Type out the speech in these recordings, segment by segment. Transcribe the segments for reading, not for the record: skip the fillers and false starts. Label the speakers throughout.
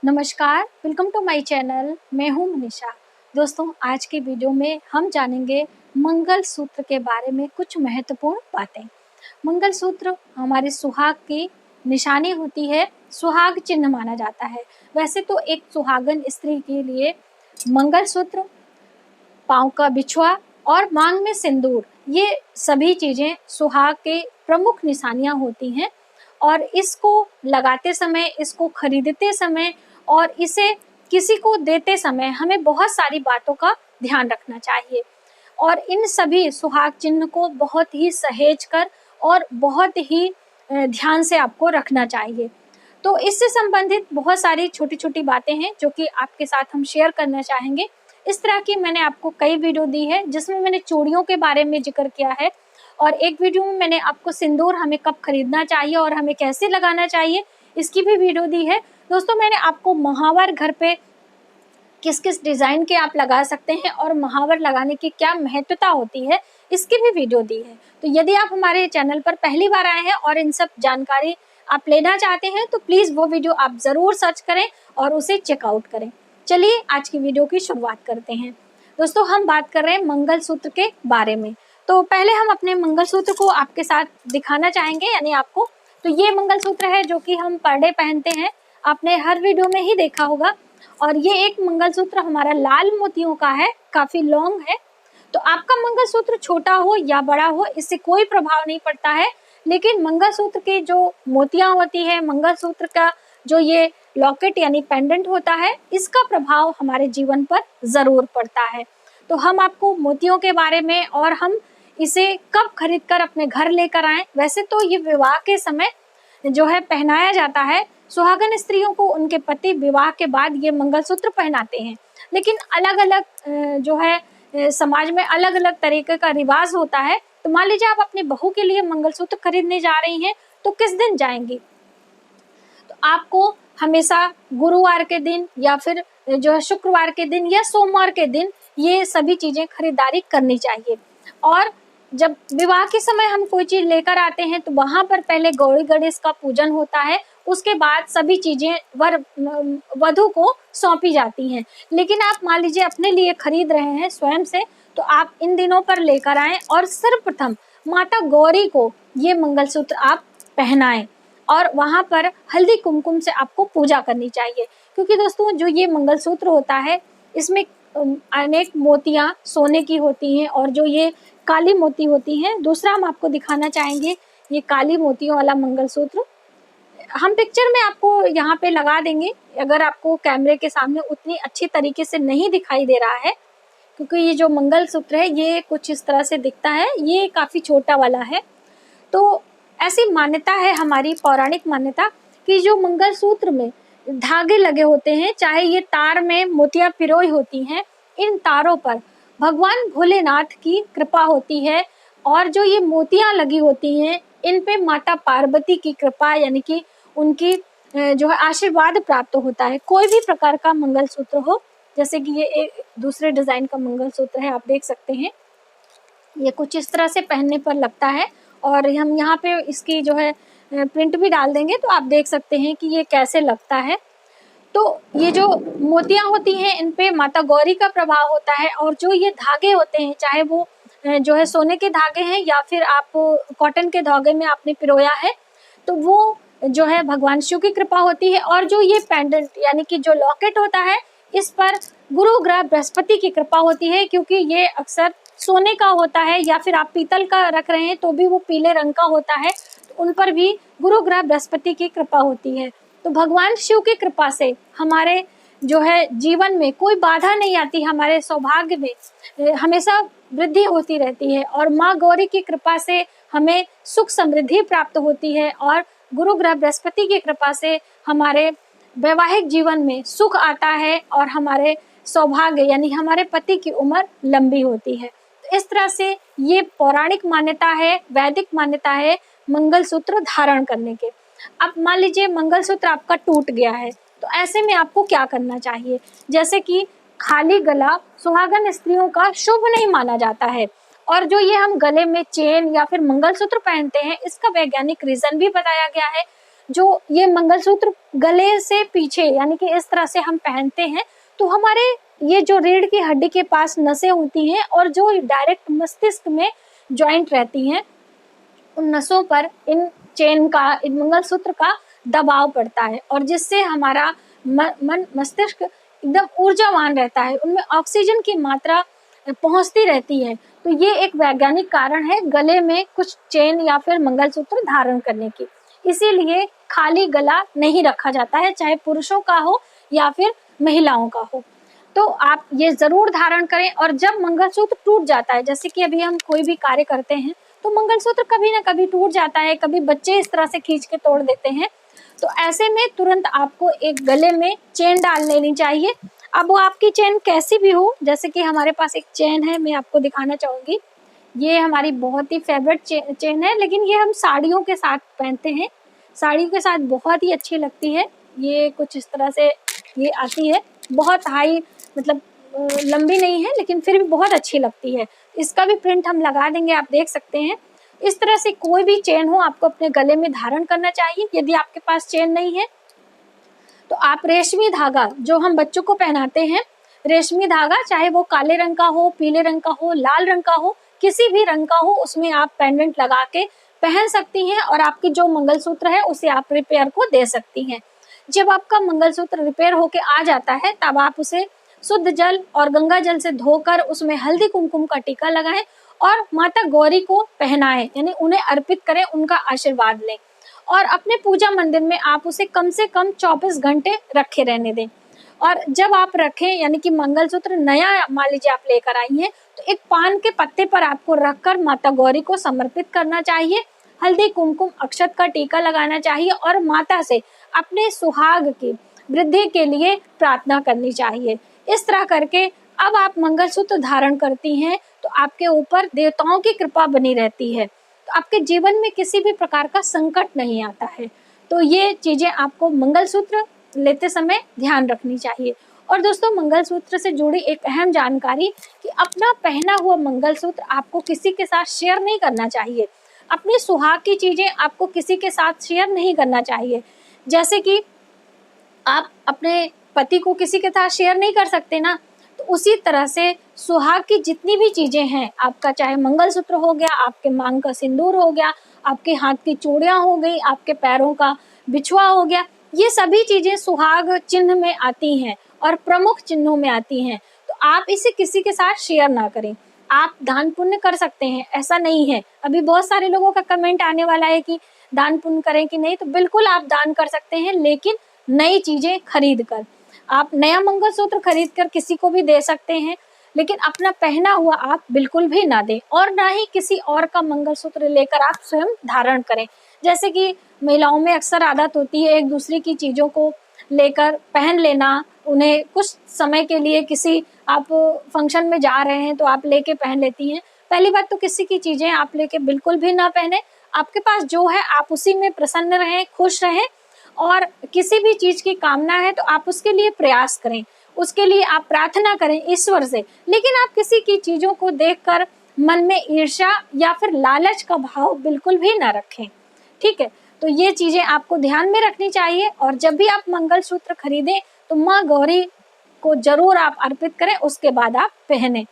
Speaker 1: नमस्कार, welcome to my channel. मैं हूं मनीषा। दोस्तों, आज की वीडियो में हम जानेंगे मंगलसूत्र के बारे में कुछ महत्वपूर्ण बातें। मंगलसूत्र हमारे सुहाग की निशानी होती है, सुहाग चिन्ह माना जाता है। वैसे तो एक सुहागन स्त्री के लिए मंगलसूत्र, पाँव का बिछुआ और मांग में सिंदूर, ये सभी चीजें सुहाग के प्रमुख निशानियां होती हैं। और इसको लगाते समय, इसको खरीदते समय और इसे किसी को देते समय हमें बहुत सारी बातों का ध्यान रखना चाहिए और इन सभी सुहाग चिन्ह को बहुत ही सहेज कर और बहुत ही ध्यान से आपको रखना चाहिए। तो इससे संबंधित बहुत सारी छोटी छोटी बातें हैं जो कि आपके साथ हम शेयर करना चाहेंगे। इस तरह की मैंने आपको कई वीडियो दी है जिसमें मैंने चूड़ियों के बारे में जिक्र किया है और एक वीडियो में मैंने आपको सिंदूर हमें कब खरीदना चाहिए और हमें कैसे लगाना चाहिए इसकी भी वीडियो दी है। दोस्तों, मैंने आपको महावर घर पे किस किस डिजाइन के आप लगा सकते हैं और महावर लगाने की क्या महत्वता होती है इसकी भी वीडियो दी है। तो यदि आप हमारे चैनल पर पहली बार आए हैं और इन सब जानकारी आप लेना चाहते हैं तो प्लीज वो वीडियो आप जरूर सर्च करें और उसे चेकआउट करें। चलिए आज की वीडियो की शुरुआत करते हैं। दोस्तों, हम बात कर रहे हैं मंगलसूत्र के बारे में। तो पहले हम अपने मंगलसूत्र को आपके साथ दिखाना चाहेंगे, यानी आपको। तो ये मंगलसूत्र है जो कि हम पर डे पहनते हैं, आपने हर वीडियो में ही देखा होगा। और ये एक मंगलसूत्र हमारा लाल मोतियों का है, काफी लॉन्ग है। तो आपका मंगलसूत्र छोटा हो या बड़ा हो इससे कोई प्रभाव नहीं पड़ता है, लेकिन मंगलसूत्र के जो मोतियां होती है, मंगलसूत्र का जो ये लॉकेट यानी पेंडेंट होता है, इसका प्रभाव हमारे जीवन पर जरूर पड़ता है। तो हम आपको मोतियों के बारे में और हम इसे कब खरीद कर अपने घर लेकर आए। वैसे तो ये विवाह के समय जो है पहनाया जाता है, सुहागन स्त्रियों को उनके पति विवाह के बाद ये मंगलसूत्र पहनाते हैं, लेकिन अलग अलग जो है समाज में अलग अलग तरीके का रिवाज होता है। तो मान लीजिए आप अपनी बहू के लिए मंगलसूत्र खरीदने जा रही हैं, तो किस दिन जाएंगी? तो आपको हमेशा गुरुवार के दिन या फिर जो है शुक्रवार के दिन या सोमवार के दिन ये सभी चीजें खरीदारी करनी चाहिए। और जब विवाह के समय हम कोई चीज लेकर आते हैं तो वहां पर पहले गौरी गणेश का पूजन होता है, उसके बाद सभी चीजें वधु को सौंपी जाती हैं। लेकिन आप मान लीजिए अपने लिए खरीद रहे हैं स्वयं से, तो आप इन दिनों पर लेकर आएं और सर्वप्रथम माता गौरी को ये मंगलसूत्र आप पहनाएं और वहां पर हल्दी कुमकुम से आपको पूजा करनी चाहिए। क्योंकि दोस्तों, जो ये मंगलसूत्र होता है इसमें अनेक मोतियां सोने की होती हैं और जो ये काली मोती होती हैं। दूसरा हम आपको दिखाना चाहेंगे ये काली मोतियों वाला मंगलसूत्र। हम पिक्चर में आपको यहाँ पे लगा देंगे, अगर आपको कैमरे के सामने उतनी अच्छी तरीके से नहीं दिखाई दे रहा है, क्योंकि ये जो मंगलसूत्र है ये कुछ इस तरह से दिखता है, ये काफी छोटा वाला है। तो ऐसी मान्यता है, हमारी पौराणिक मान्यता, कि जो मंगलसूत्र में धागे लगे होते हैं, चाहे ये तार में मोतियां पिरोई होती हैं, इन तारों पर भगवान भोलेनाथ की कृपा होती है और जो ये मोतियां लगी होती हैं इन पे माता पार्वती की कृपा यानी कि उनकी जो है आशीर्वाद प्राप्त होता है। कोई भी प्रकार का मंगलसूत्र हो, जैसे कि ये एक दूसरे डिजाइन का मंगलसूत्र है, आप देख सकते हैं, ये कुछ इस तरह से पहनने पर लगता है और हम यहाँ पे इसकी जो है प्रिंट भी डाल देंगे तो आप देख सकते हैं कि ये कैसे लगता है। तो ये जो मोतियां होती हैं इन पे माता गौरी का प्रभाव होता है और जो ये धागे होते हैं, चाहे वो जो है सोने के धागे हैं या फिर आप कॉटन के धागे में आपने पिरोया है, तो वो जो है भगवान शिव की कृपा होती है। और जो ये पेंडेंट यानी कि जो लॉकेट होता है, इस पर गुरु ग्रह बृहस्पति की कृपा होती है, क्योंकि ये अक्सर सोने का होता है या फिर आप पीतल का रख रहे हैं तो भी वो पीले रंग का होता है, तो उन पर भी गुरु ग्रह बृहस्पति की कृपा होती है। तो भगवान शिव की कृपा से हमारे जो है जीवन में कोई बाधा नहीं आती, हमारे सौभाग्य में हमेशा वृद्धि होती रहती है और माँ गौरी की कृपा से हमें सुख समृद्धि प्राप्त होती है और गुरु ग्रह बृहस्पति की कृपा से हमारे वैवाहिक जीवन में सुख आता है और हमारे सौभाग्य यानी हमारे पति की उम्र लंबी होती है। तो इस तरह से ये पौराणिक मान्यता है, वैदिक मान्यता है मंगलसूत्र धारण करने के। अब मान लीजिए मंगलसूत्र आपका टूट गया है, तो ऐसे में आपको क्या करना चाहिए? जैसे कि खाली गला सुहागन स्त्रियों का शुभ नहीं माना जाता है और जो ये हम गले में चेन या फिर मंगलसूत्र पहनते हैं इसका वैज्ञानिक रीजन भी बताया गया है। जो ये मंगलसूत्र गले से पीछे यानी कि इस तरह से हम पहनते हैं, तो हमारे ये जो रीढ़ की हड्डी के पास नसें होती हैं और जो डायरेक्ट मस्तिष्क में ज्वाइंट रहती हैं, उन नसों पर इन मंगलसूत्र का दबाव पड़ता है और जिससे हमारा मन मस्तिष्क एकदम ऊर्जावान रहता है, उनमें ऑक्सीजन की मात्रा पहुंचती रहती है। तो ये एक वैज्ञानिक कारण है गले में कुछ चेन या फिर मंगलसूत्र धारण करने की। इसीलिए खाली गला नहीं रखा जाता है, चाहे पुरुषों का हो या फिर महिलाओं का हो। तो आप ये जरूर धारण करें। और जब मंगलसूत्र टूट जाता है, जैसे कि अभी हम कोई भी कार्य करते हैं तो मंगलसूत्र कभी ना कभी टूट जाता है, कभी बच्चे इस तरह से खींच के तोड़ देते हैं, तो ऐसे में तुरंत आपको एक गले में चेन डाल लेनी चाहिए। अब वो आपकी चेन कैसी भी हो, जैसे कि हमारे पास एक चेन है, मैं आपको दिखाना चाहूंगी। ये हमारी बहुत ही फेवरेट चेन है, लेकिन ये हम साड़ियों के साथ पहनते हैं, साड़ियों के साथ बहुत ही अच्छी लगती है। ये कुछ इस तरह से ये आती है, बहुत हाई मतलब लंबी नहीं है, लेकिन फिर भी बहुत अच्छी लगती है। इसका भी प्रिंट हम लगा देंगे, आप देख सकते हैं। इस तरह से कोई भी चेन हो आपको अपने गले में धारण करना चाहिए। यदि आपके पास चेन नहीं है तो आप रेशमी धागा, जो हम बच्चों को पहनाते हैं, रेशमी धागा, चाहे वो काले रंग का हो, पीले रंग का हो, लाल रंग का हो, किसी भी रंग का हो, उसमें आप पेंडेंट लगा के पहन सकती हैं और आपकी जो मंगलसूत्र है उसे आप रिपेयर को दे सकती हैं। जब आपका मंगलसूत्र रिपेयर होके आ जाता है तब आप उसे शुद्ध जल और गंगा जल से धोकर उसमें हल्दी कुमकुम का टीका लगाएं और माता गौरी को पहनाएं, यानी उन्हें अर्पित करें, उनका आशीर्वाद लें और अपने पूजा मंदिर में आप उसे कम से कम 24 घंटे रखे रहने दें। और जब आप रखें, यानी कि मंगलसूत्र नया मान लीजिए आप लेकर आई हैं, तो एक पान के पत्ते पर आपको रखकर माता गौरी को समर्पित करना चाहिए, हल्दी कुमकुम अक्षत का टीका लगाना चाहिए और माता से अपने सुहाग की वृद्धि के लिए प्रार्थना करनी चाहिए। इस तरह करके अब आप मंगलसूत्र धारण करती हैं तो आपके ऊपर देवताओं की कृपा बनी रहती है, तो आपके जीवन में किसी भी प्रकार का संकट नहीं आता है। तो ये चीजें आपको मंगलसूत्र लेते समय ध्यान रखनी चाहिए। और दोस्तों, मंगलसूत्र से जुड़ी एक अहम जानकारी कि अपना पहना हुआ मंगलसूत्र आपको किसी के साथ शेयर नहीं करना चाहिए। अपनी सुहाग की चीजें आपको किसी के साथ शेयर नहीं करना चाहिए। जैसे कि आप अपने पति को किसी के साथ शेयर नहीं कर सकते ना, तो उसी तरह से सुहाग की जितनी भी चीजें हैं, आपका चाहे मंगलसूत्र हो गया, आपके मांग का सिंदूर हो गया, आपके हाथ की चूड़ियां हो गई, आपके पैरों का बिछुआ हो गया, ये सभी चीजें सुहाग चिन्ह में आती हैं और प्रमुख चिन्हों में आती हैं। तो आप इसे किसी के साथ शेयर ना करें। आप दान पुण्य कर सकते हैं, ऐसा नहीं है। अभी बहुत सारे लोगों का कमेंट आने वाला है कि दान पुण्य करें कि नहीं, तो बिल्कुल आप दान कर सकते हैं, लेकिन नई चीजें खरीद कर। आप नया मंगलसूत्र खरीद कर किसी को भी दे सकते हैं, लेकिन अपना पहना हुआ आप बिल्कुल भी ना दें और ना ही किसी और का मंगलसूत्र लेकर आप स्वयं धारण करें। जैसे कि महिलाओं में अक्सर आदत होती है एक दूसरे की चीजों को लेकर पहन लेना, उन्हें कुछ समय के लिए किसी आप फंक्शन में जा रहे हैं तो आप लेके पहन लेती हैं। पहली बात तो किसी की चीजें आप लेके बिल्कुल भी ना पहने। आपके पास जो है आप उसी में प्रसन्न रहें, खुश रहें, और किसी भी चीज की कामना है तो आप उसके लिए प्रयास करें, उसके लिए आप प्रार्थना करें ईश्वर से। लेकिन आप किसी की चीजों को देखकर मन में ईर्ष्या या फिर लालच का भाव बिल्कुल भी ना रखें, ठीक है। तो ये चीजें आपको ध्यान में रखनी चाहिए। और जब भी आप मंगलसूत्र खरीदें तो माँ गौरी को जरूर आप अर्पित करें, उसके बाद आप पहने।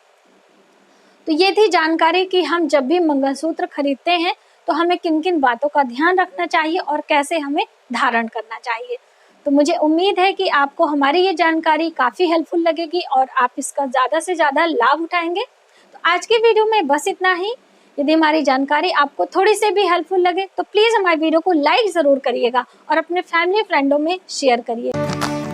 Speaker 1: तो ये थी जानकारी कि हम जब भी मंगलसूत्र खरीदते हैं तो हमें किन किन बातों का ध्यान रखना चाहिए और कैसे हमें धारण करना चाहिए। तो मुझे उम्मीद है कि आपको हमारी ये जानकारी काफी हेल्पफुल लगेगी और आप इसका ज्यादा से ज्यादा लाभ उठाएंगे। तो आज की वीडियो में बस इतना ही। यदि हमारी जानकारी आपको थोड़ी सी भी हेल्पफुल लगे तो प्लीज हमारी वीडियो को लाइक जरूर करिएगा और अपने फैमिली फ्रेंडों में शेयर करिए।